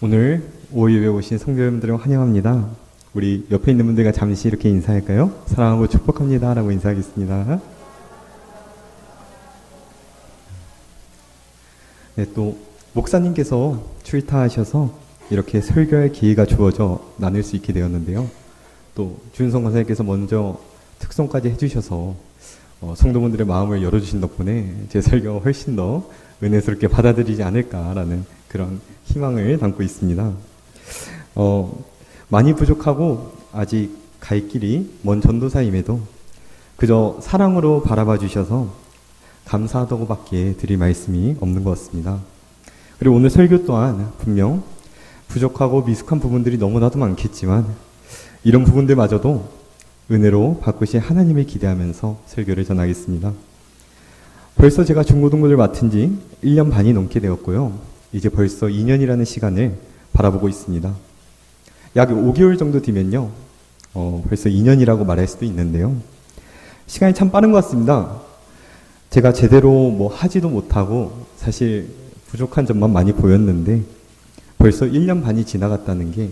오늘 오후예배 오신 성도 여러분들을 환영합니다. 우리 옆에 있는 분들과 잠시 이렇게 인사할까요? 사랑하고 축복합니다 라고 인사하겠습니다. 네, 또 목사님께서 출타하셔서 이렇게 설교할 기회가 주어져 나눌 수 있게 되었는데요. 또 주윤성 권사님께서 먼저 특송까지 해주셔서 성도분들의 마음을 열어주신 덕분에 제 설교가 훨씬 더 은혜스럽게 받아들이지 않을까라는 그런 희망을 담고 있습니다. 많이 부족하고 아직 갈 길이 먼 전도사임에도 그저 사랑으로 바라봐 주셔서 감사하다고 밖에 드릴 말씀이 없는 것 같습니다. 그리고 오늘 설교 또한 분명 부족하고 미숙한 부분들이 너무나도 많겠지만 이런 부분들마저도 은혜로 바꾸신 하나님을 기대하면서 설교를 전하겠습니다. 벌써 제가 중고등부를 맡은 지 1년 반이 넘게 되었고요. 이제 벌써 2년이라는 시간을 바라보고 있습니다. 약 5개월 정도 뒤면요. 벌써 2년이라고 말할 수도 있는데요. 시간이 참 빠른 것 같습니다. 제가 제대로 하지도 못하고 사실 부족한 점만 많이 보였는데 벌써 1년 반이 지나갔다는 게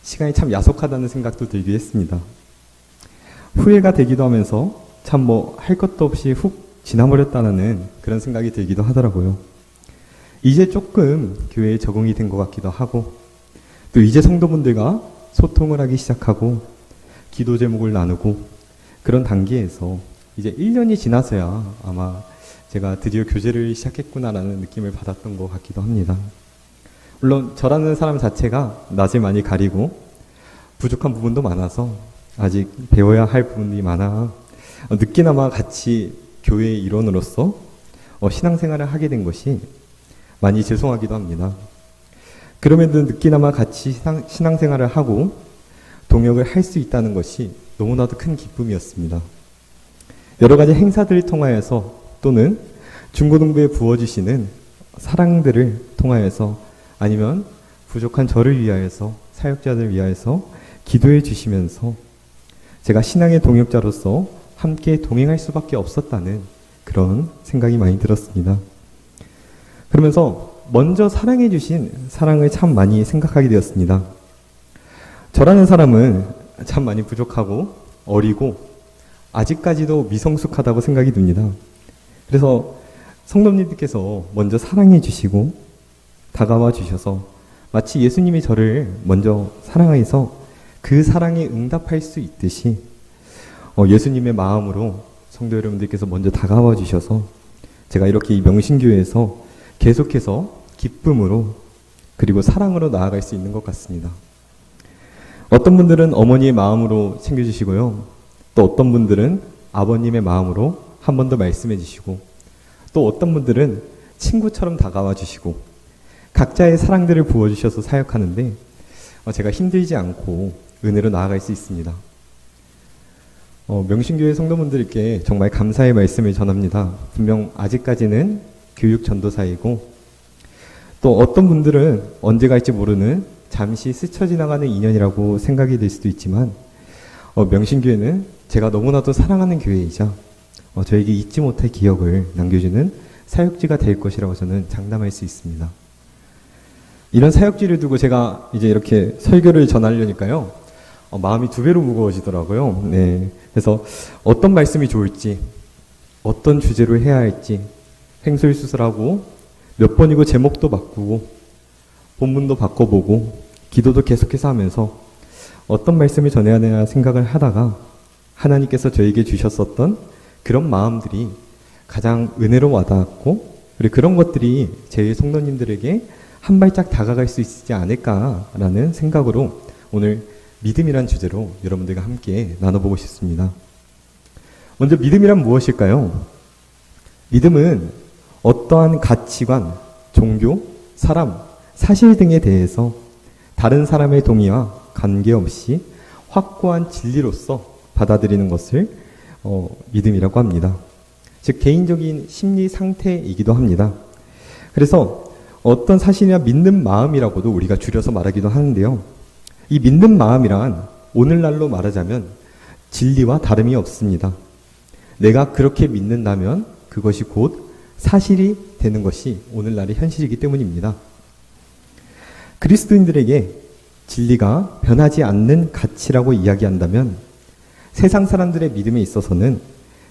시간이 참 야속하다는 생각도 들기도 했습니다. 후회가 되기도 하면서 참 할 것도 없이 훅 지나버렸다는 그런 생각이 들기도 하더라고요. 이제 조금 교회에 적응이 된 것 같기도 하고 또 이제 성도분들과 소통을 하기 시작하고 기도 제목을 나누고 그런 단계에서 이제 1년이 지나서야 아마 제가 드디어 교제를 시작했구나라는 느낌을 받았던 것 같기도 합니다. 물론 저라는 사람 자체가 낯을 많이 가리고 부족한 부분도 많아서 아직 배워야 할 부분이 많아 늦게나마 같이 교회의 일원으로서 신앙생활을 하게 된 것이 많이 죄송하기도 합니다. 그럼에도 늦게나마 같이 신앙생활을 하고 동역을 할 수 있다는 것이 너무나도 큰 기쁨이었습니다. 여러 가지 행사들을 통하여서 또는 중고등부에 부어주시는 사랑들을 통하여서 아니면 부족한 저를 위하여서 사역자들을 위하여서 기도해 주시면서 제가 신앙의 동역자로서 함께 동행할 수밖에 없었다는 그런 생각이 많이 들었습니다. 그러면서 먼저 사랑해 주신 사랑을 참 많이 생각하게 되었습니다. 저라는 사람은 참 많이 부족하고 어리고 아직까지도 미성숙하다고 생각이 듭니다. 그래서 성도님들께서 먼저 사랑해 주시고 다가와 주셔서 마치 예수님이 저를 먼저 사랑해서 그 사랑에 응답할 수 있듯이 예수님의 마음으로 성도 여러분들께서 먼저 다가와 주셔서 제가 이렇게 이 명신교회에서 계속해서 기쁨으로 그리고 사랑으로 나아갈 수 있는 것 같습니다. 어떤 분들은 어머니의 마음으로 챙겨주시고요. 또 어떤 분들은 아버님의 마음으로 한 번 더 말씀해 주시고 또 어떤 분들은 친구처럼 다가와 주시고 각자의 사랑들을 부어주셔서 사역하는데 제가 힘들지 않고 은혜로 나아갈 수 있습니다. 명신교회 성도분들께 정말 감사의 말씀을 전합니다. 분명 아직까지는 교육 전도사이고 또 어떤 분들은 언제 갈지 모르는 잠시 스쳐 지나가는 인연이라고 생각이 될 수도 있지만 명신교회는 제가 너무나도 사랑하는 교회이자 저에게 잊지 못할 기억을 남겨주는 사역지가 될 것이라고 저는 장담할 수 있습니다. 이런 사역지를 두고 제가 이제 이렇게 설교를 전하려니까요. 마음이 두 배로 무거워지더라고요. 네. 그래서 어떤 말씀이 좋을지, 어떤 주제로 해야 할지, 횡설수설하고 몇 번이고 제목도 바꾸고, 본문도 바꿔보고, 기도도 계속해서 하면서 어떤 말씀을 전해야 되나 생각을 하다가 하나님께서 저에게 주셨었던 그런 마음들이 가장 은혜로 와닿았고, 그리고 그런 것들이 제 성도님들에게 한 발짝 다가갈 수 있지 않을까라는 생각으로 오늘 믿음이란 주제로 여러분들과 함께 나눠보고 싶습니다. 먼저 믿음이란 무엇일까요? 믿음은 어떠한 가치관, 종교, 사람, 사실 등에 대해서 다른 사람의 동의와 관계없이 확고한 진리로서 받아들이는 것을 믿음이라고 합니다. 즉 개인적인 심리 상태이기도 합니다. 그래서 어떤 사실이나 믿는 마음이라고도 우리가 줄여서 말하기도 하는데요. 이 믿는 마음이란 오늘날로 말하자면 진리와 다름이 없습니다. 내가 그렇게 믿는다면 그것이 곧 사실이 되는 것이 오늘날의 현실이기 때문입니다. 그리스도인들에게 진리가 변하지 않는 가치라고 이야기한다면 세상 사람들의 믿음에 있어서는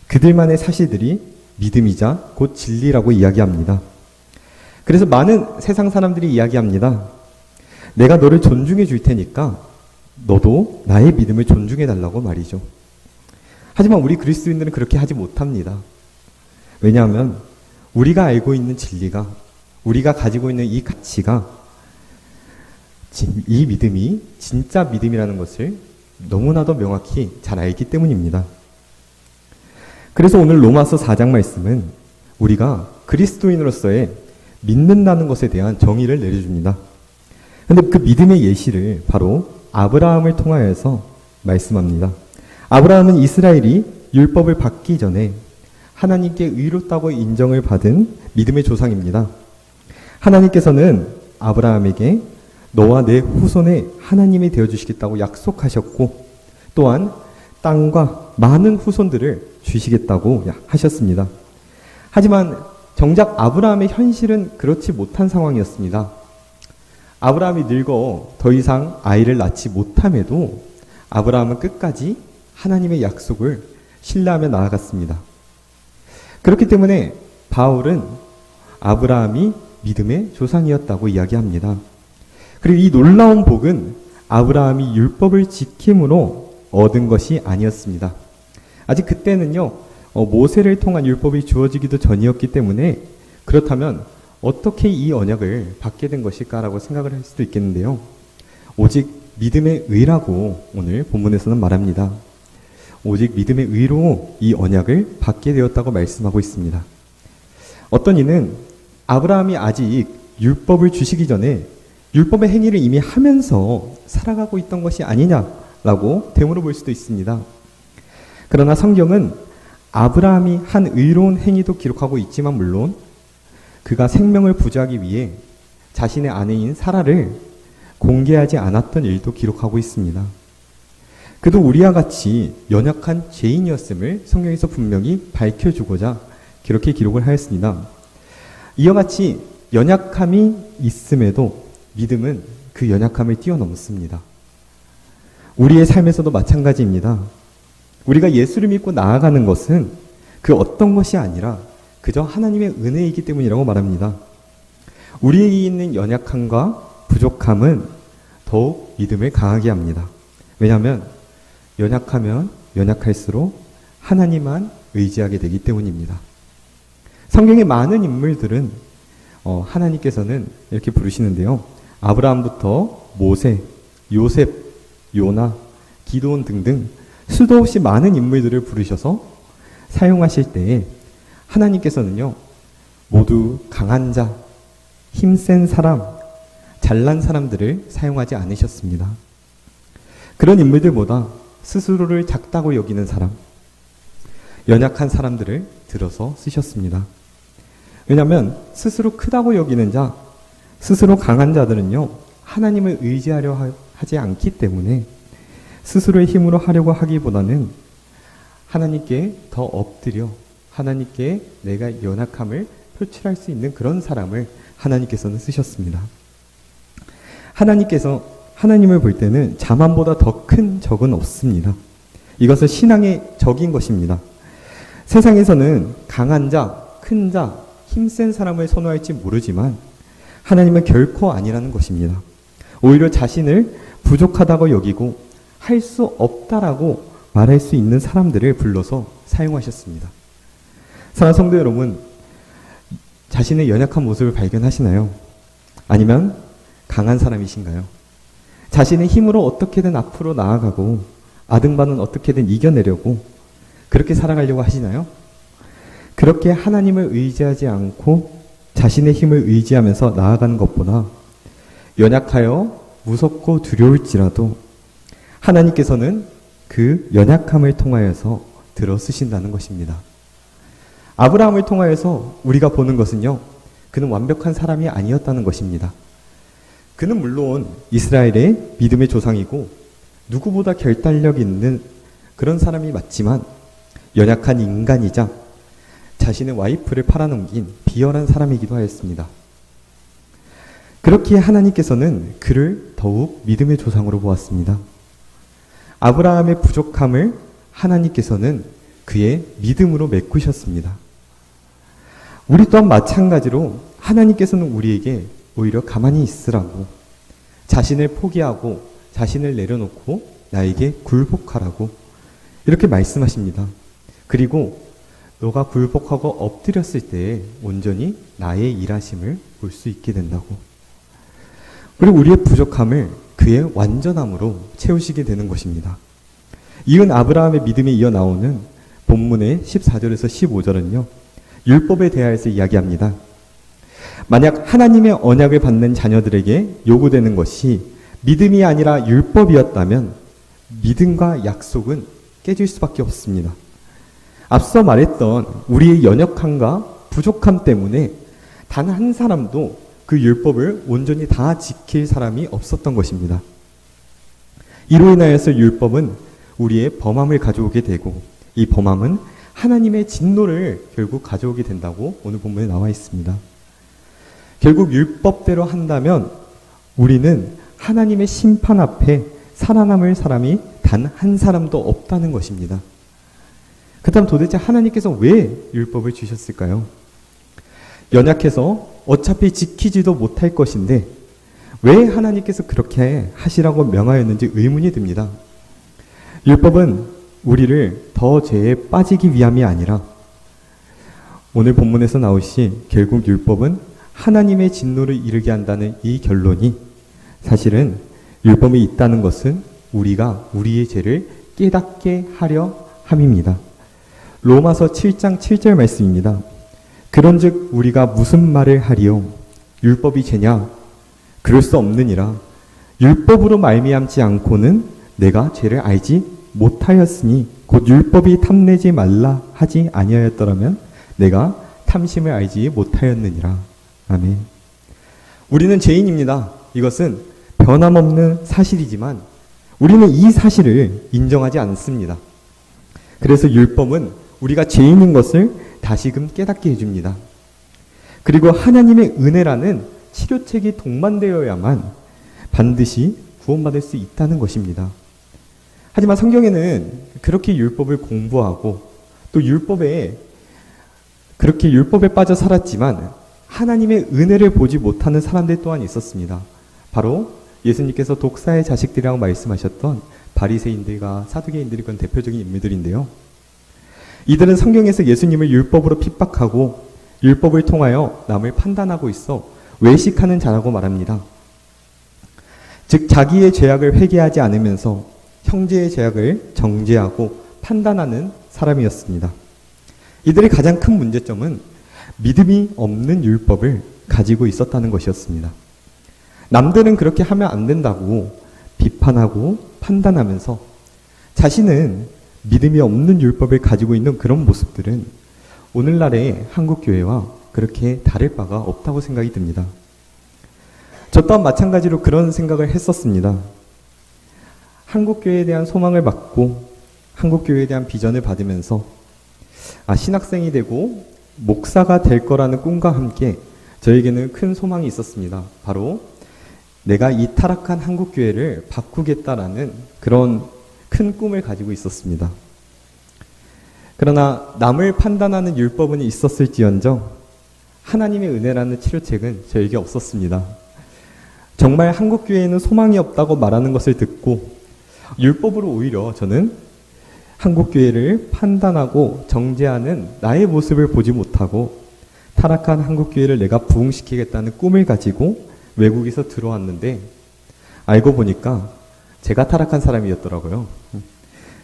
그들만의 사실들이 믿음이자 곧 진리라고 이야기합니다. 그래서 많은 세상 사람들이 이야기합니다. 내가 너를 존중해 줄 테니까 너도 나의 믿음을 존중해 달라고 말이죠. 하지만 우리 그리스도인들은 그렇게 하지 못합니다. 왜냐하면 우리가 알고 있는 진리가, 우리가 가지고 있는 이 가치가, 이 믿음이 진짜 믿음이라는 것을 너무나도 명확히 잘 알기 때문입니다. 그래서 오늘 로마서 4장 말씀은 우리가 그리스도인으로서의 믿는다는 것에 대한 정의를 내려줍니다. 그런데 그 믿음의 예시를 바로 아브라함을 통하여서 말씀합니다. 아브라함은 이스라엘이 율법을 받기 전에 하나님께 의롭다고 인정을 받은 믿음의 조상입니다. 하나님께서는 아브라함에게 너와 내 후손에 하나님이 되어주시겠다고 약속하셨고 또한 땅과 많은 후손들을 주시겠다고 하셨습니다. 하지만 정작 아브라함의 현실은 그렇지 못한 상황이었습니다. 아브라함이 늙어 더 이상 아이를 낳지 못함에도 아브라함은 끝까지 하나님의 약속을 신뢰하며 나아갔습니다. 그렇기 때문에 바울은 아브라함이 믿음의 조상이었다고 이야기합니다. 그리고 이 놀라운 복은 아브라함이 율법을 지킴으로 얻은 것이 아니었습니다. 아직 그때는요, 모세를 통한 율법이 주어지기도 전이었기 때문에 그렇다면 어떻게 이 언약을 받게 된 것일까라고 생각을 할 수도 있겠는데요. 오직 믿음의 의라고 오늘 본문에서는 말합니다. 오직 믿음의 의로 이 언약을 받게 되었다고 말씀하고 있습니다. 어떤 이는 아브라함이 아직 율법을 주시기 전에 율법의 행위를 이미 하면서 살아가고 있던 것이 아니냐라고 되물어 볼 수도 있습니다. 그러나 성경은 아브라함이 한 의로운 행위도 기록하고 있지만 물론 그가 생명을 부지하기 위해 자신의 아내인 사라를 공개하지 않았던 일도 기록하고 있습니다. 그도 우리와 같이 연약한 죄인이었음을 성경에서 분명히 밝혀주고자 그렇게 기록을 하였습니다. 이와 같이 연약함이 있음에도 믿음은 그 연약함을 뛰어넘습니다. 우리의 삶에서도 마찬가지입니다. 우리가 예수를 믿고 나아가는 것은 그 어떤 것이 아니라 그저 하나님의 은혜이기 때문이라고 말합니다. 우리에게 있는 연약함과 부족함은 더욱 믿음을 강하게 합니다. 왜냐하면 연약하면 연약할수록 하나님만 의지하게 되기 때문입니다. 성경의 많은 인물들은 하나님께서는 이렇게 부르시는데요. 아브라함부터 모세, 요셉, 요나, 기드온 등등 수도 없이 많은 인물들을 부르셔서 사용하실 때에 하나님께서는요, 모두 강한 자, 힘센 사람, 잘난 사람들을 사용하지 않으셨습니다. 그런 인물들보다 스스로를 작다고 여기는 사람, 연약한 사람들을 들어서 쓰셨습니다. 왜냐하면 스스로 크다고 여기는 자, 스스로 강한 자들은요, 하나님을 의지하려 하지 않기 때문에 스스로의 힘으로 하려고 하기보다는 하나님께 더 엎드려 하나님께 내가 연약함을 표출할 수 있는 그런 사람을 하나님께서는 쓰셨습니다. 하나님께서 하나님을 볼 때는 자만보다 더 큰 적은 없습니다. 이것은 신앙의 적인 것입니다. 세상에서는 강한 자, 큰 자, 힘센 사람을 선호할지 모르지만 하나님은 결코 아니라는 것입니다. 오히려 자신을 부족하다고 여기고 할 수 없다라고 말할 수 있는 사람들을 불러서 사용하셨습니다. 사랑하는 성도 여러분, 자신의 연약한 모습을 발견하시나요? 아니면 강한 사람이신가요? 자신의 힘으로 어떻게든 앞으로 나아가고 아등바는 어떻게든 이겨내려고 그렇게 살아가려고 하시나요? 그렇게 하나님을 의지하지 않고 자신의 힘을 의지하면서 나아가는 것보다 연약하여 무섭고 두려울지라도 하나님께서는 그 연약함을 통하여서 들어 쓰신다는 것입니다. 아브라함을 통하여서 우리가 보는 것은요, 그는 완벽한 사람이 아니었다는 것입니다. 그는 물론 이스라엘의 믿음의 조상이고 누구보다 결단력 있는 그런 사람이 맞지만 연약한 인간이자 자신의 와이프를 팔아넘긴 비열한 사람이기도 하였습니다. 그렇기에 하나님께서는 그를 더욱 믿음의 조상으로 보았습니다. 아브라함의 부족함을 하나님께서는 그의 믿음으로 메꾸셨습니다. 우리 또한 마찬가지로 하나님께서는 우리에게 오히려 가만히 있으라고, 자신을 포기하고 자신을 내려놓고 나에게 굴복하라고 이렇게 말씀하십니다. 그리고 너가 굴복하고 엎드렸을 때에 온전히 나의 일하심을 볼 수 있게 된다고. 그리고 우리의 부족함을 그의 완전함으로 채우시게 되는 것입니다. 이은 아브라함의 믿음에 이어 나오는 본문의 14절에서 15절은요. 율법에 대하여서 이야기합니다. 만약 하나님의 언약을 받는 자녀들에게 요구되는 것이 믿음이 아니라 율법이었다면 믿음과 약속은 깨질 수밖에 없습니다. 앞서 말했던 우리의 연약함과 부족함 때문에 단 한 사람도 그 율법을 온전히 다 지킬 사람이 없었던 것입니다. 이로 인하여서 율법은 우리의 범함을 가져오게 되고 이 범함은 하나님의 진노를 결국 가져오게 된다고 오늘 본문에 나와 있습니다. 결국 율법대로 한다면 우리는 하나님의 심판 앞에 살아남을 사람이 단 한 사람도 없다는 것입니다. 그렇다면 도대체 하나님께서 왜 율법을 주셨을까요? 연약해서 어차피 지키지도 못할 것인데 왜 하나님께서 그렇게 하시라고 명하였는지 의문이 듭니다. 율법은 우리를 더 죄에 빠지기 위함이 아니라 오늘 본문에서 나오시 결국 율법은 하나님의 진노를 이르게 한다는 이 결론이 사실은 율법이 있다는 것은 우리가 우리의 죄를 깨닫게 하려 함입니다. 로마서 7장 7절 말씀입니다. 그런즉 우리가 무슨 말을 하리요? 율법이 죄냐? 그럴 수 없느니라. 율법으로 말미암지 않고는 내가 죄를 알지 못하였으니 곧 율법이 탐내지 말라 하지 아니하였더라면 내가 탐심을 알지 못하였느니라. 아멘. 우리는 죄인입니다. 이것은 변함없는 사실이지만 우리는 이 사실을 인정하지 않습니다. 그래서 율법은 우리가 죄인인 것을 다시금 깨닫게 해줍니다. 그리고 하나님의 은혜라는 치료책이 동반되어야만 반드시 구원받을 수 있다는 것입니다. 하지만 성경에는 그렇게 율법을 공부하고 또 그렇게 율법에 빠져 살았지만 하나님의 은혜를 보지 못하는 사람들 또한 있었습니다. 바로 예수님께서 독사의 자식들이라고 말씀하셨던 바리새인들과 사두개인들이 그런 대표적인 인물들인데요. 이들은 성경에서 예수님을 율법으로 핍박하고 율법을 통하여 남을 판단하고 있어 외식하는 자라고 말합니다. 즉 자기의 죄악을 회개하지 않으면서 형제의 죄악을 정죄하고 판단하는 사람이었습니다. 이들의 가장 큰 문제점은 믿음이 없는 율법을 가지고 있었다는 것이었습니다. 남들은 그렇게 하면 안 된다고 비판하고 판단하면서 자신은 믿음이 없는 율법을 가지고 있는 그런 모습들은 오늘날의 한국교회와 그렇게 다를 바가 없다고 생각이 듭니다. 저 또한 마찬가지로 그런 생각을 했었습니다. 한국교회에 대한 소망을 받고 한국교회에 대한 비전을 받으면서 신학생이 되고 목사가 될 거라는 꿈과 함께 저에게는 큰 소망이 있었습니다. 바로 내가 이 타락한 한국교회를 바꾸겠다라는 그런 큰 꿈을 가지고 있었습니다. 그러나 남을 판단하는 율법은 있었을지언정 하나님의 은혜라는 치료책은 저에게 없었습니다. 정말 한국교회에는 소망이 없다고 말하는 것을 듣고 율법으로 오히려 저는 한국교회를 판단하고 정죄하는 나의 모습을 보지 못하고 타락한 한국교회를 내가 부흥시키겠다는 꿈을 가지고 외국에서 들어왔는데 알고 보니까 제가 타락한 사람이었더라고요.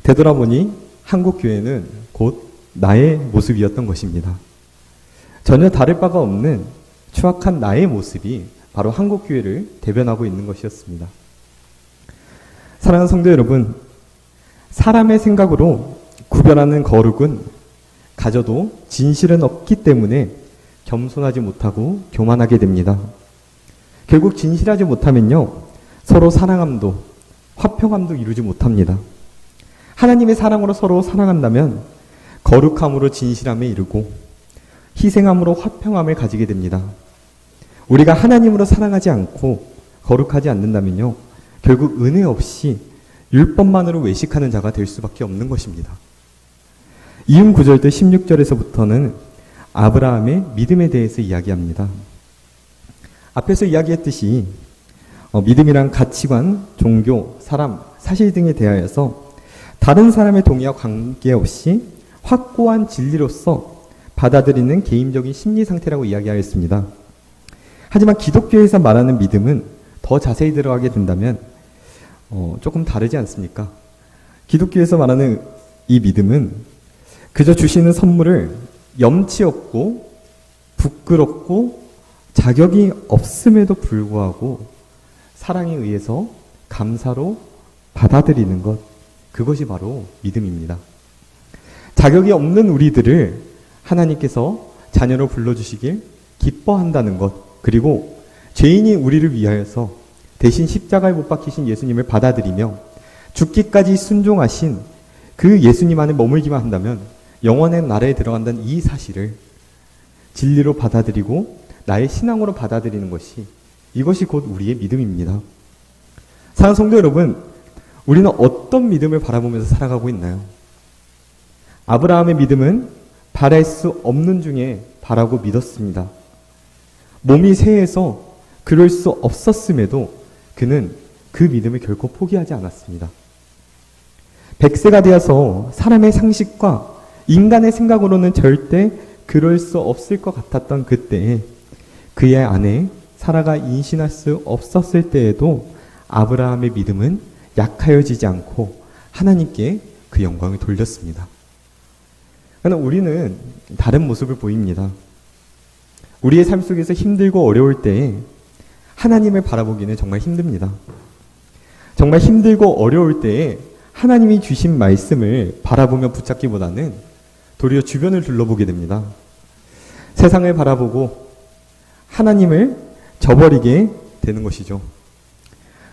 되돌아보니 한국교회는 곧 나의 모습이었던 것입니다. 전혀 다를 바가 없는 추악한 나의 모습이 바로 한국교회를 대변하고 있는 것이었습니다. 사랑하는 성도 여러분, 사람의 생각으로 구별하는 거룩은 가져도 진실은 없기 때문에 겸손하지 못하고 교만하게 됩니다. 결국 진실하지 못하면요, 서로 사랑함도 화평함도 이루지 못합니다. 하나님의 사랑으로 서로 사랑한다면 거룩함으로 진실함에 이르고 희생함으로 화평함을 가지게 됩니다. 우리가 하나님으로 사랑하지 않고 거룩하지 않는다면요, 결국 은혜 없이 율법만으로 외식하는 자가 될 수밖에 없는 것입니다. 이음 9절부터 16절에서부터는 아브라함의 믿음에 대해서 이야기합니다. 앞에서 이야기했듯이 믿음이란 가치관, 종교, 사람, 사실 등에 대하여서 다른 사람의 동의와 관계없이 확고한 진리로서 받아들이는 개인적인 심리 상태라고 이야기하였습니다. 하지만 기독교에서 말하는 믿음은 더 자세히 들어가게 된다면 조금 다르지 않습니까? 기독교에서 말하는 이 믿음은 그저 주시는 선물을 염치 없고 부끄럽고 자격이 없음에도 불구하고 사랑에 의해서 감사로 받아들이는 것, 그것이 바로 믿음입니다. 자격이 없는 우리들을 하나님께서 자녀로 불러주시길 기뻐한다는 것, 그리고 죄인인 우리를 위하여서 대신 십자가에 못 박히신 예수님을 받아들이며 죽기까지 순종하신 그 예수님 안에 머물기만 한다면 영원의 나라에 들어간다는 이 사실을 진리로 받아들이고 나의 신앙으로 받아들이는 것이, 이것이 곧 우리의 믿음입니다. 사랑하는 성도 여러분, 우리는 어떤 믿음을 바라보면서 살아가고 있나요? 아브라함의 믿음은 바랄 수 없는 중에 바라고 믿었습니다. 몸이 쇠해서 그럴 수 없었음에도 그는 그 믿음을 결코 포기하지 않았습니다. 100세가 되어서 사람의 상식과 인간의 생각으로는 절대 그럴 수 없을 것 같았던 그때에 그의 아내 사라가 임신할 수 없었을 때에도 아브라함의 믿음은 약하여지지 않고 하나님께 그 영광을 돌렸습니다. 그러나 우리는 다른 모습을 보입니다. 우리의 삶 속에서 힘들고 어려울 때에 하나님을 바라보기는 정말 힘듭니다. 정말 힘들고 어려울 때에 하나님이 주신 말씀을 바라보며 붙잡기보다는 도리어 주변을 둘러보게 됩니다. 세상을 바라보고 하나님을 저버리게 되는 것이죠.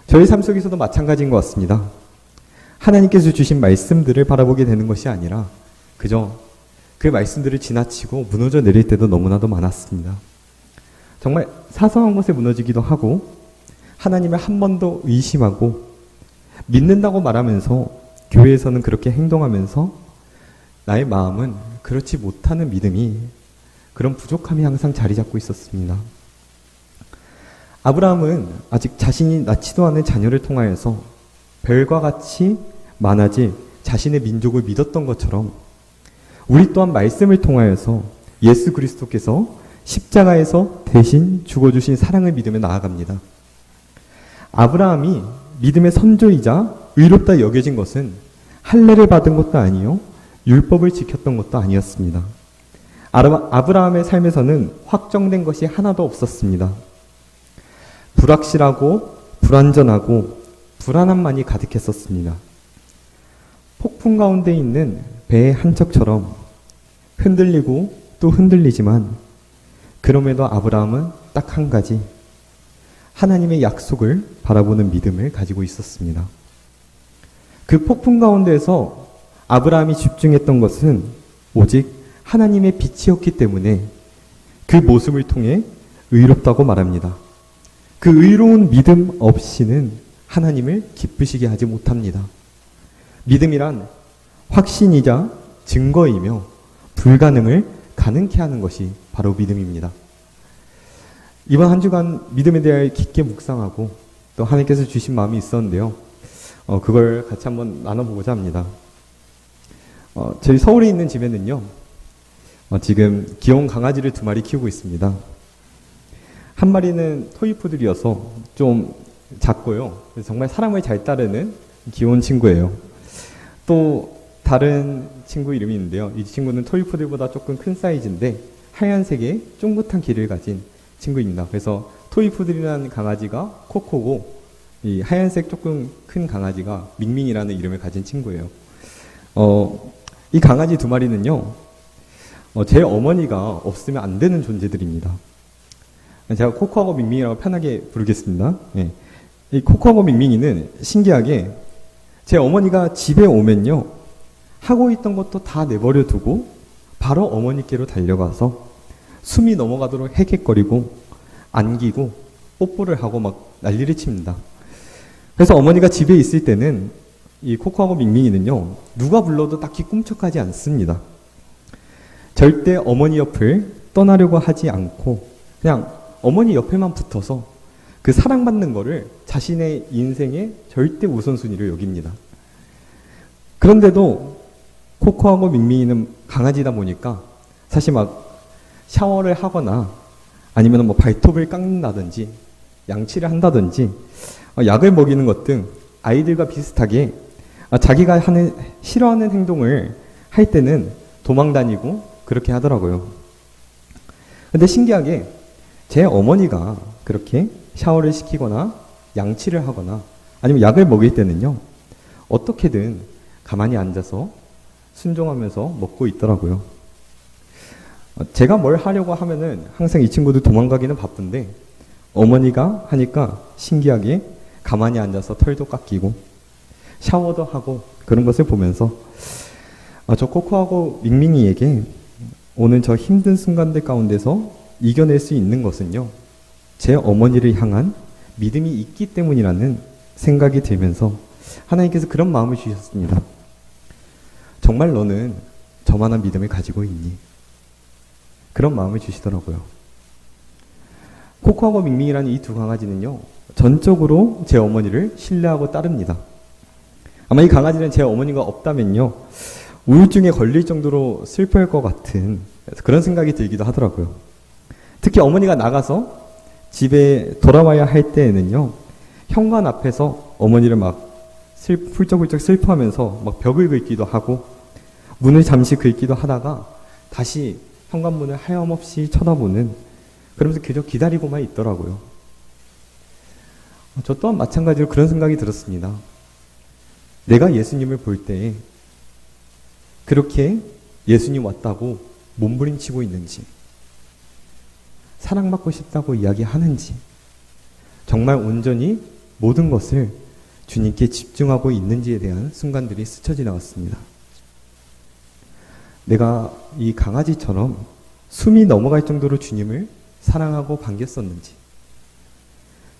저희 삶 속에서도 마찬가지인 것 같습니다. 하나님께서 주신 말씀들을 바라보게 되는 것이 아니라 그저 그 말씀들을 지나치고 무너져 내릴 때도 너무나도 많았습니다. 정말 사소한 것에 무너지기도 하고 하나님을 한 번 더 의심하고 믿는다고 말하면서 교회에서는 그렇게 행동하면서 나의 마음은 그렇지 못하는 믿음이, 그런 부족함이 항상 자리 잡고 있었습니다. 아브라함은 아직 자신이 낳지도 않은 자녀를 통하여서 별과 같이 많아질 자신의 민족을 믿었던 것처럼 우리 또한 말씀을 통하여서 예수 그리스도께서 십자가에서 대신 죽어주신 사랑을 믿으며 나아갑니다. 아브라함이 믿음의 선조이자 의롭다 여겨진 것은 할례를 받은 것도 아니요 율법을 지켰던 것도 아니었습니다. 아브라함의 삶에서는 확정된 것이 하나도 없었습니다. 불확실하고 불안전하고 불안함만이 가득했었습니다. 폭풍 가운데 있는 배의 한 척처럼 흔들리고 또 흔들리지만 그럼에도 아브라함은 딱 한 가지, 하나님의 약속을 바라보는 믿음을 가지고 있었습니다. 그 폭풍 가운데에서 아브라함이 집중했던 것은 오직 하나님의 빛이었기 때문에 그 모습을 통해 의롭다고 말합니다. 그 의로운 믿음 없이는 하나님을 기쁘시게 하지 못합니다. 믿음이란 확신이자 증거이며 불가능을 가능케 하는 것이 바로 믿음입니다. 이번 한 주간 믿음에 대해 깊게 묵상하고 또 하나님께서 주신 마음이 있었는데요. 그걸 같이 한번 나눠보고자 합니다. 저희 서울에 있는 집에는요, 지금 귀여운 강아지를 2마리 키우고 있습니다. 한 마리는 토이푸들이어서 좀 작고요. 그래서 정말 사람을 잘 따르는 귀여운 친구예요. 또 다른 친구 이름이 있는데요. 이 친구는 토이푸들보다 조금 큰 사이즈인데 하얀색의 쫑긋한 귀를 가진 친구입니다. 그래서 토이푸들이라는 강아지가 코코고 이 하얀색 조금 큰 강아지가 밍밍이라는 이름을 가진 친구예요. 이 강아지 2마리는요, 제 어머니가 없으면 안 되는 존재들입니다. 제가 코코하고 밍밍이라고 편하게 부르겠습니다. 네. 이 코코하고 밍밍이는 신기하게 제 어머니가 집에 오면요, 하고 있던 것도 다 내버려 두고 바로 어머니께로 달려가서 숨이 넘어가도록 헥헥거리고 안기고 뽀뽀를 하고 막 난리를 칩니다. 그래서 어머니가 집에 있을 때는 이 코코하고 밍밍이는요, 누가 불러도 딱히 꿈쩍하지 않습니다. 절대 어머니 옆을 떠나려고 하지 않고 그냥 어머니 옆에만 붙어서 그 사랑받는 거를 자신의 인생의 절대 우선순위로 여깁니다. 그런데도 코코하고 밍밍이는 강아지다 보니까 사실 막 샤워를 하거나 아니면 뭐 발톱을 깎는다든지 양치를 한다든지 약을 먹이는 것 등 아이들과 비슷하게 자기가 싫어하는 행동을 할 때는 도망다니고 그렇게 하더라고요. 근데 신기하게 제 어머니가 그렇게 샤워를 시키거나 양치를 하거나 아니면 약을 먹일 때는요, 어떻게든 가만히 앉아서 순종하면서 먹고 있더라고요. 제가 뭘 하려고 하면은 항상 이 친구들 도망가기는 바쁜데 어머니가 하니까 신기하게 가만히 앉아서 털도 깎이고 샤워도 하고 그런 것을 보면서 저 코코하고 밍밍이에게 오는 저 힘든 순간들 가운데서 이겨낼 수 있는 것은요, 제 어머니를 향한 믿음이 있기 때문이라는 생각이 들면서 하나님께서 그런 마음을 주셨습니다. 정말 너는 저만한 믿음을 가지고 있니? 그런 마음을 주시더라고요. 코코하고 밍밍이라는 이 두 강아지는요, 전적으로 제 어머니를 신뢰하고 따릅니다. 아마 이 강아지는 제 어머니가 없다면요, 우울증에 걸릴 정도로 슬퍼할 것 같은 그런 생각이 들기도 하더라고요. 특히 어머니가 나가서 집에 돌아와야 할 때에는요, 현관 앞에서 어머니를 막 훌쩍훌쩍 슬퍼하면서 막 벽을 긁기도 하고 문을 잠시 긁기도 하다가 다시 현관문을 하염없이 쳐다보는, 그러면서 계속 기다리고만 있더라고요. 저 또한 마찬가지로 그런 생각이 들었습니다. 내가 예수님을 볼 때 그렇게 예수님 왔다고 몸부림치고 있는지, 사랑받고 싶다고 이야기하는지, 정말 온전히 모든 것을 주님께 집중하고 있는지에 대한 순간들이 스쳐 지나갔습니다. 내가 이 강아지처럼 숨이 넘어갈 정도로 주님을 사랑하고 반겼었는지,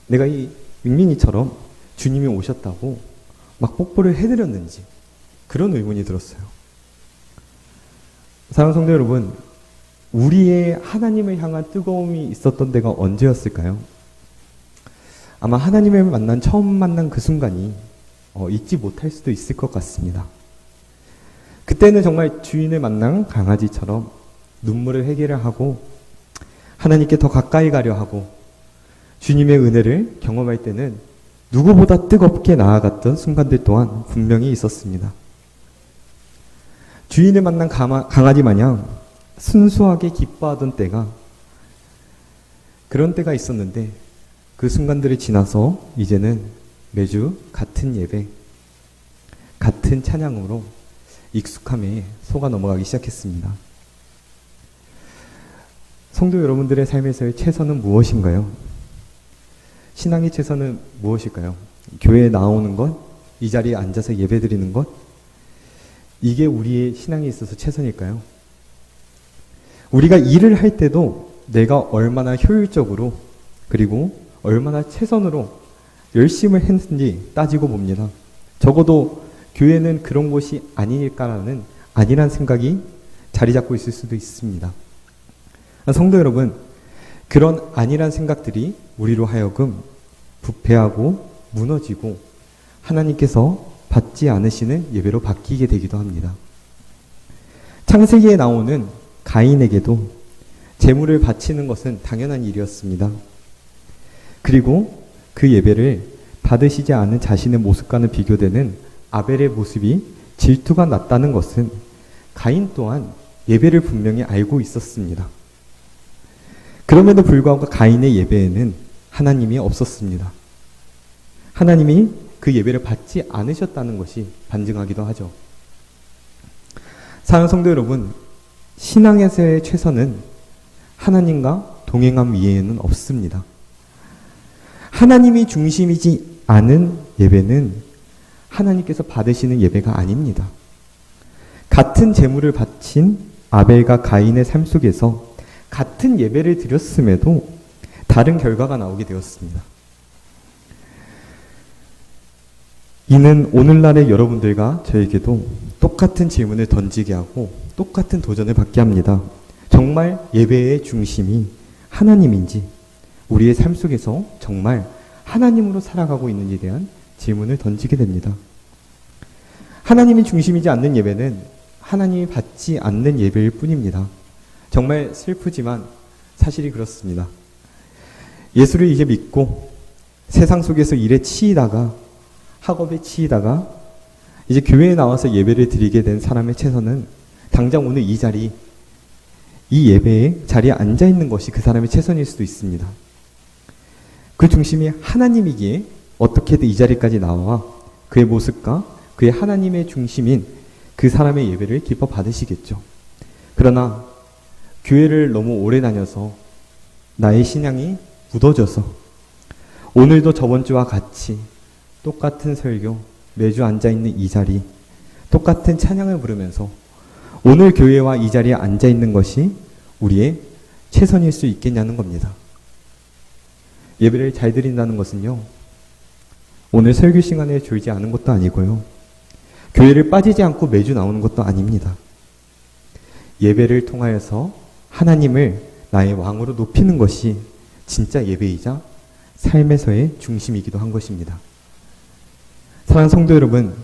내가 이 밍밍이처럼 주님이 오셨다고 막 뽀뽀를 해드렸는지, 그런 의문이 들었어요. 사랑하는 성도 여러분, 우리의 하나님을 향한 뜨거움이 있었던 때가 언제였을까요? 아마 하나님을 처음 만난 그 순간이 잊지 못할 수도 있을 것 같습니다. 그때는 정말 주인을 만난 강아지처럼 눈물을 회개를 하고 하나님께 더 가까이 가려 하고 주님의 은혜를 경험할 때는 누구보다 뜨겁게 나아갔던 순간들 또한 분명히 있었습니다. 주인을 만난 강아지 마냥 순수하게 기뻐하던 때가, 그런 때가 있었는데 그 순간들이 지나서 이제는 매주 같은 예배, 같은 찬양으로 익숙함에 속아 넘어가기 시작했습니다. 성도 여러분들의 삶에서의 최선은 무엇인가요? 신앙의 최선은 무엇일까요? 교회에 나오는 것, 이 자리에 앉아서 예배드리는 것, 이게 우리의 신앙에 있어서 최선일까요? 우리가 일을 할 때도 내가 얼마나 효율적으로 그리고 얼마나 최선으로 열심을 했는지 따지고 봅니다. 적어도 교회는 그런 곳이 아니니까라는 아니란 생각이 자리 잡고 있을 수도 있습니다. 성도 여러분, 그런 아니란 생각들이 우리로 하여금 부패하고 무너지고 하나님께서 받지 않으시는 예배로 바뀌게 되기도 합니다. 창세기에 나오는 가인에게도 제물을 바치는 것은 당연한 일이었습니다. 그리고 그 예배를 받으시지 않은 자신의 모습과는 비교되는 아벨의 모습이 질투가 났다는 것은 가인 또한 예배를 분명히 알고 있었습니다. 그럼에도 불구하고 가인의 예배에는 하나님이 없었습니다. 하나님이 그 예배를 받지 않으셨다는 것이 반증하기도 하죠. 사랑하는 성도 여러분, 신앙에서의 최선은 하나님과 동행함 위에는 없습니다. 하나님이 중심이지 않은 예배는 하나님께서 받으시는 예배가 아닙니다. 같은 제물을 바친 아벨과 가인의 삶 속에서 같은 예배를 드렸음에도 다른 결과가 나오게 되었습니다. 이는 오늘날의 여러분들과 저에게도 똑같은 질문을 던지게 하고 똑같은 도전을 받게 합니다. 정말 예배의 중심이 하나님인지, 우리의 삶 속에서 정말 하나님으로 살아가고 있는지에 대한 질문을 던지게 됩니다. 하나님이 중심이지 않는 예배는 하나님이 받지 않는 예배일 뿐입니다. 정말 슬프지만 사실이 그렇습니다. 예수를 이제 믿고 세상 속에서 일에 치이다가, 학업에 치이다가 이제 교회에 나와서 예배를 드리게 된 사람의 최선은 당장 오늘 이 자리, 이 예배의 자리에 앉아있는 것이 그 사람의 최선일 수도 있습니다. 그 중심이 하나님이기에 어떻게든 이 자리까지 나와 그의 모습과 그의 하나님의 중심인 그 사람의 예배를 기뻐 받으시겠죠. 그러나 교회를 너무 오래 다녀서 나의 신앙이 굳어져서 오늘도 저번 주와 같이 똑같은 설교, 매주 앉아있는 이 자리, 똑같은 찬양을 부르면서 오늘 교회와 이 자리에 앉아있는 것이 우리의 최선일 수 있겠냐는 겁니다. 예배를 잘 드린다는 것은요, 오늘 설교 시간에 졸지 않은 것도 아니고요, 교회를 빠지지 않고 매주 나오는 것도 아닙니다. 예배를 통하여서 하나님을 나의 왕으로 높이는 것이 진짜 예배이자 삶에서의 중심이기도 한 것입니다. 사랑하는 성도 여러분,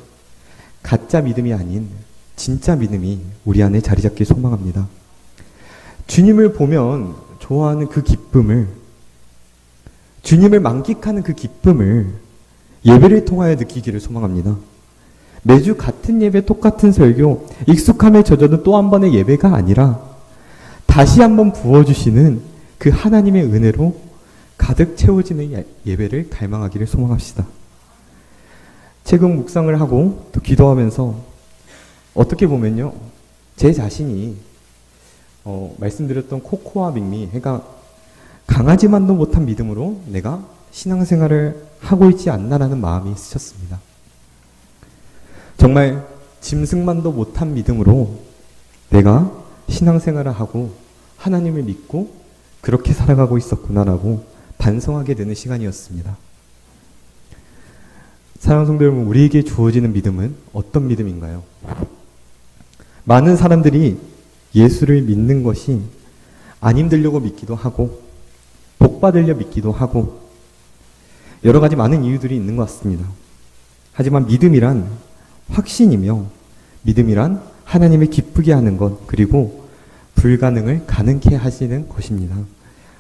가짜 믿음이 아닌 진짜 믿음이 우리 안에 자리 잡길 소망합니다. 주님을 보면 좋아하는 그 기쁨을, 주님을 만끽하는 그 기쁨을 예배를 통하여 느끼기를 소망합니다. 매주 같은 예배, 똑같은 설교, 익숙함에 젖어든 또 한 번의 예배가 아니라 다시 한번 부어주시는 그 하나님의 은혜로 가득 채워지는 예배를 갈망하기를 소망합시다. 최근 묵상을 하고 또 기도하면서 어떻게 보면요, 제 자신이 말씀드렸던 코코와 밍미, 해가 강하지만도 못한 믿음으로 내가 신앙생활을 하고 있지 않나라는 마음이 스쳤습니다. 정말 짐승만도 못한 믿음으로 내가 신앙생활을 하고 하나님을 믿고 그렇게 살아가고 있었구나라고 반성하게 되는 시간이었습니다. 사랑하는 성도 여러분, 우리에게 주어지는 믿음은 어떤 믿음인가요? 많은 사람들이 예수를 믿는 것이 안 힘들려고 믿기도 하고 복 받으려 믿기도 하고 여러 가지 많은 이유들이 있는 것 같습니다. 하지만 믿음이란 확신이며 믿음이란 하나님을 기쁘게 하는 것, 그리고 불가능을 가능케 하시는 것입니다.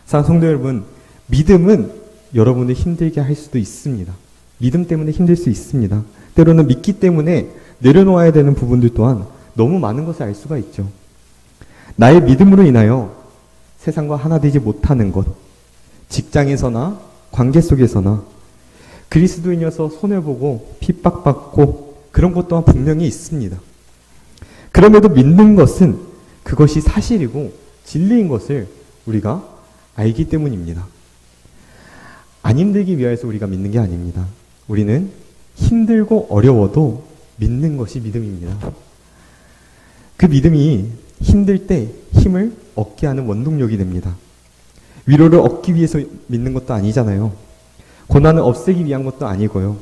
사랑하는 성도 여러분, 믿음은 여러분을 힘들게 할 수도 있습니다. 믿음 때문에 힘들 수 있습니다. 때로는 믿기 때문에 내려놓아야 되는 부분들 또한 너무 많은 것을 알 수가 있죠. 나의 믿음으로 인하여 세상과 하나 되지 못하는 것, 직장에서나 관계 속에서나 그리스도인이어서 손해보고 핍박받고 그런 것 또한 분명히 있습니다. 그럼에도 믿는 것은 그것이 사실이고 진리인 것을 우리가 알기 때문입니다. 안 힘들기 위해서 우리가 믿는 게 아닙니다. 우리는 힘들고 어려워도 믿는 것이 믿음입니다. 그 믿음이 힘들 때 힘을 얻게 하는 원동력이 됩니다. 위로를 얻기 위해서 믿는 것도 아니잖아요. 고난을 없애기 위한 것도 아니고요.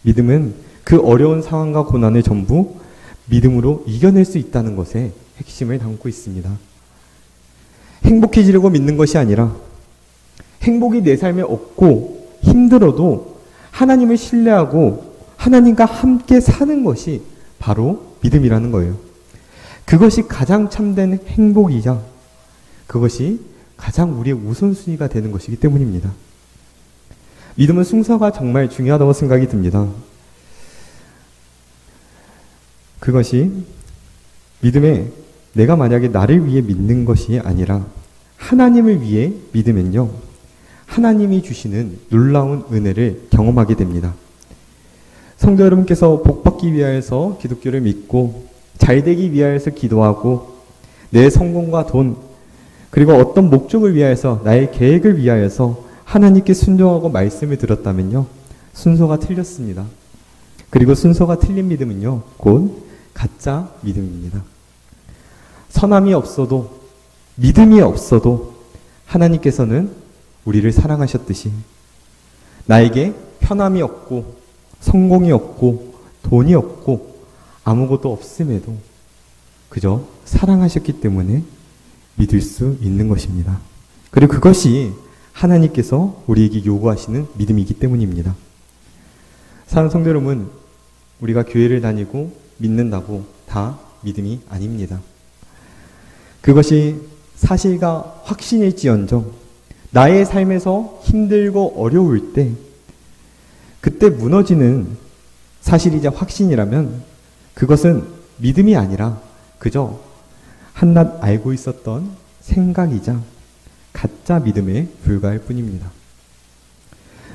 믿음은 그 어려운 상황과 고난을 전부 믿음으로 이겨낼 수 있다는 것에 핵심을 담고 있습니다. 행복해지려고 믿는 것이 아니라 행복이 내 삶에 없고 힘들어도 하나님을 신뢰하고 하나님과 함께 사는 것이 바로 믿음이라는 거예요. 그것이 가장 참된 행복이자 그것이 가장 우리의 우선순위가 되는 것이기 때문입니다. 믿음은 순서가 정말 중요하다고 생각이 듭니다. 그것이 믿음에 내가 만약에 나를 위해 믿는 것이 아니라 하나님을 위해 믿으면요, 하나님이 주시는 놀라운 은혜를 경험하게 됩니다. 성도 여러분께서 복받기 위하여서 기독교를 믿고 잘되기 위하여서 기도하고 내 성공과 돈, 그리고 어떤 목적을 위하여서 나의 계획을 위하여서 하나님께 순종하고 말씀을 들었다면요, 순서가 틀렸습니다. 그리고 순서가 틀린 믿음은요, 곧 가짜 믿음입니다. 선함이 없어도, 믿음이 없어도 하나님께서는 우리를 사랑하셨듯이 나에게 편함이 없고 성공이 없고 돈이 없고 아무것도 없음에도 그저 사랑하셨기 때문에 믿을 수 있는 것입니다. 그리고 그것이 하나님께서 우리에게 요구하시는 믿음이기 때문입니다. 사랑하는 성도 여러분, 우리가 교회를 다니고 믿는다고 다 믿음이 아닙니다. 그것이 사실과 확신일지언정 나의 삶에서 힘들고 어려울 때 그때 무너지는 사실이자 확신이라면 그것은 믿음이 아니라 그저 한낱 알고 있었던 생각이자 가짜 믿음에 불과할 뿐입니다.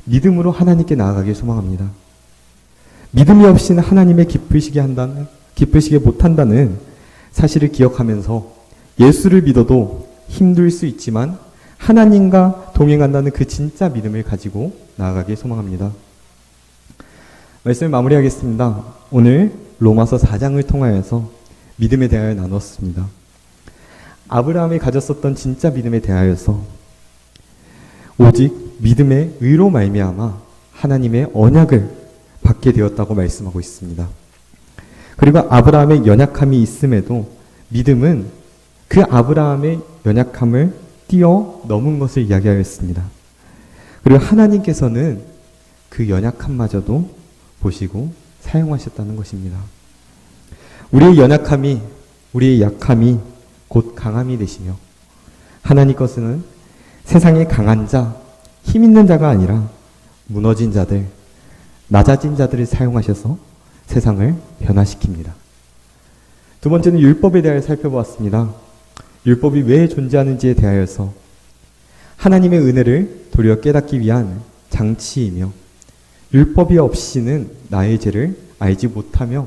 믿음으로 하나님께 나아가길 소망합니다. 믿음이 없이는 하나님의 기쁘시게 못한다는 사실을 기억하면서 예수를 믿어도 힘들 수 있지만 하나님과 동행한다는 그 진짜 믿음을 가지고 나아가길 소망합니다. 말씀을 마무리하겠습니다. 오늘 로마서 4장을 통하여서 믿음에 대하여 나눴습니다. 아브라함이 가졌었던 진짜 믿음에 대하여서 오직 믿음의 의로 말미암아 하나님의 언약을 받게 되었다고 말씀하고 있습니다. 그리고 아브라함의 연약함이 있음에도 믿음은 그 아브라함의 연약함을 뛰어넘은 것을 이야기하였습니다. 그리고 하나님께서는 그 연약함마저도 보시고 사용하셨다는 것입니다. 우리의 연약함이, 우리의 약함이 곧 강함이 되시며 하나님 것은 세상의 강한 자, 힘 있는 자가 아니라 무너진 자들, 낮아진 자들을 사용하셔서 세상을 변화시킵니다. 두 번째는 율법에 대하여 살펴보았습니다. 율법이 왜 존재하는지에 대하여서 하나님의 은혜를 도리어 깨닫기 위한 장치이며 율법이 없이는 나의 죄를 알지 못하며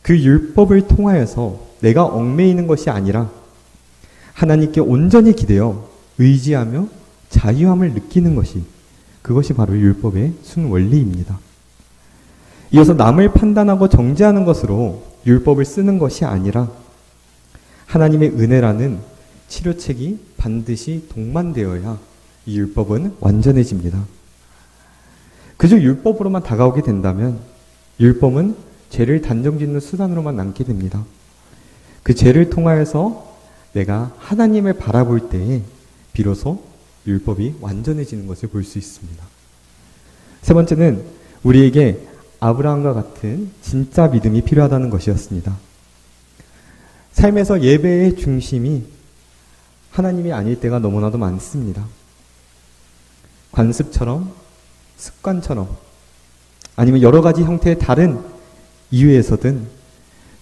그 율법을 통하여서 내가 얽매이는 것이 아니라 하나님께 온전히 기대어 의지하며 자유함을 느끼는 것이 그것이 바로 율법의 순원리입니다. 이어서 남을 판단하고 정죄하는 것으로 율법을 쓰는 것이 아니라 하나님의 은혜라는 치료책이 반드시 동반되어야 이 율법은 완전해집니다. 그저 율법으로만 다가오게 된다면 율법은 죄를 단정짓는 수단으로만 남게 됩니다. 그 죄를 통하여서 내가 하나님을 바라볼 때에 비로소 율법이 완전해지는 것을 볼 수 있습니다. 세 번째는 우리에게 아브라함과 같은 진짜 믿음이 필요하다는 것이었습니다. 삶에서 예배의 중심이 하나님이 아닐 때가 너무나도 많습니다. 관습처럼, 습관처럼, 아니면 여러 가지 형태의 다른 이유에서든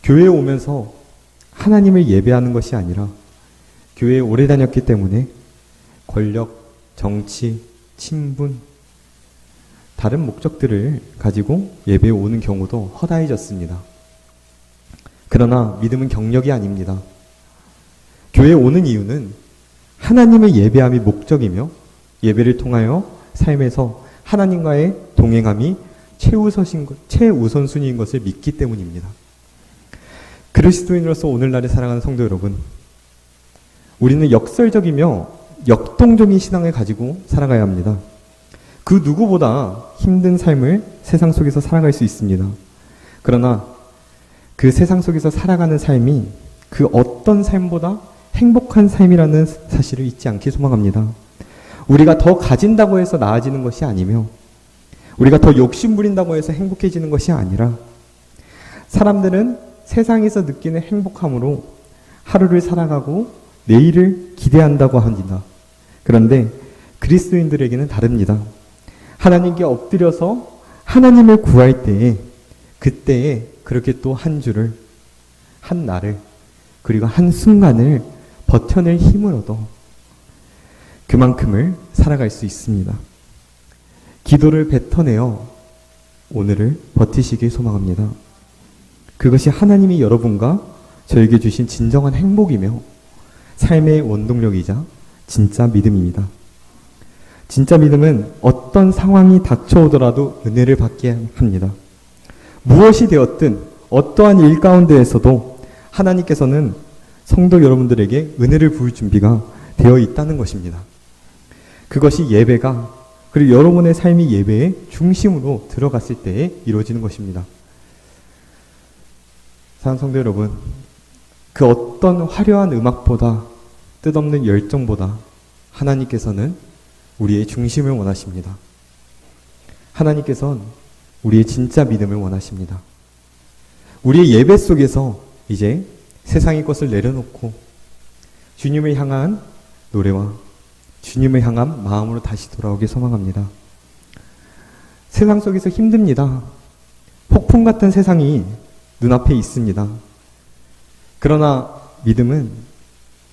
교회에 오면서 하나님을 예배하는 것이 아니라 교회에 오래 다녔기 때문에 권력, 정치, 친분, 다른 목적들을 가지고 예배에 오는 경우도 허다해졌습니다. 그러나 믿음은 경력이 아닙니다. 교회에 오는 이유는 하나님을 예배함이 목적이며 예배를 통하여 삶에서 하나님과의 동행함이 최우선순위인 것을 믿기 때문입니다. 그리스도인으로서 오늘날의 사랑하는 성도 여러분, 우리는 역설적이며 역동적인 신앙을 가지고 살아가야 합니다. 그 누구보다 힘든 삶을 세상 속에서 살아갈 수 있습니다. 그러나 그 세상 속에서 살아가는 삶이 그 어떤 삶보다 행복한 삶이라는 사실을 잊지 않기 소망합니다. 우리가 더 가진다고 해서 나아지는 것이 아니며 우리가 더 욕심부린다고 해서 행복해지는 것이 아니라 사람들은 세상에서 느끼는 행복함으로 하루를 살아가고 내일을 기대한다고 합니다. 그런데 그리스도인들에게는 다릅니다. 하나님께 엎드려서 하나님을 구할 때에 그때에 그렇게 또 한 주를, 한 날을, 그리고 한 순간을 버텨낼 힘을 얻어 그만큼을 살아갈 수 있습니다. 기도를 뱉어내어 오늘을 버티시길 소망합니다. 그것이 하나님이 여러분과 저에게 주신 진정한 행복이며 삶의 원동력이자 진짜 믿음입니다. 진짜 믿음은 어떤 상황이 닥쳐오더라도 은혜를 받게 합니다. 무엇이 되었든 어떠한 일 가운데에서도 하나님께서는 성도 여러분들에게 은혜를 부을 준비가 되어 있다는 것입니다. 그것이 예배가, 그리고 여러분의 삶이 예배의 중심으로 들어갔을 때 이루어지는 것입니다. 사랑하는 성도 여러분, 그 어떤 화려한 음악보다, 뜻없는 열정보다 하나님께서는 우리의 중심을 원하십니다. 하나님께서는 우리의 진짜 믿음을 원하십니다. 우리의 예배 속에서 이제 세상의 것을 내려놓고 주님을 향한 노래와 주님을 향한 마음으로 다시 돌아오길 소망합니다. 세상 속에서 힘듭니다. 폭풍 같은 세상이 눈앞에 있습니다. 그러나 믿음은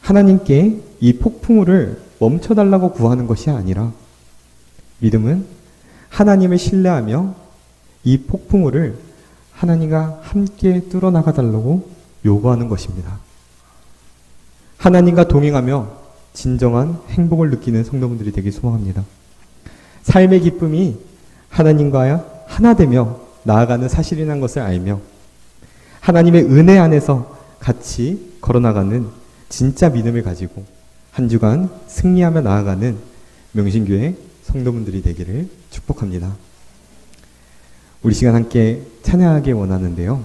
하나님께 이 폭풍우를 멈춰달라고 구하는 것이 아니라 믿음은 하나님을 신뢰하며 이 폭풍우를 하나님과 함께 뚫어나가달라고 요구하는 것입니다. 하나님과 동행하며 진정한 행복을 느끼는 성도분들이 되길 소망합니다. 삶의 기쁨이 하나님과 하나되며 나아가는 사실이라는 것을 알며 하나님의 은혜 안에서 같이 걸어나가는 진짜 믿음을 가지고 한 주간 승리하며 나아가는 명신교회 성도분들이 되기를 축복합니다. 우리 시간 함께 찬양하기 원하는데요.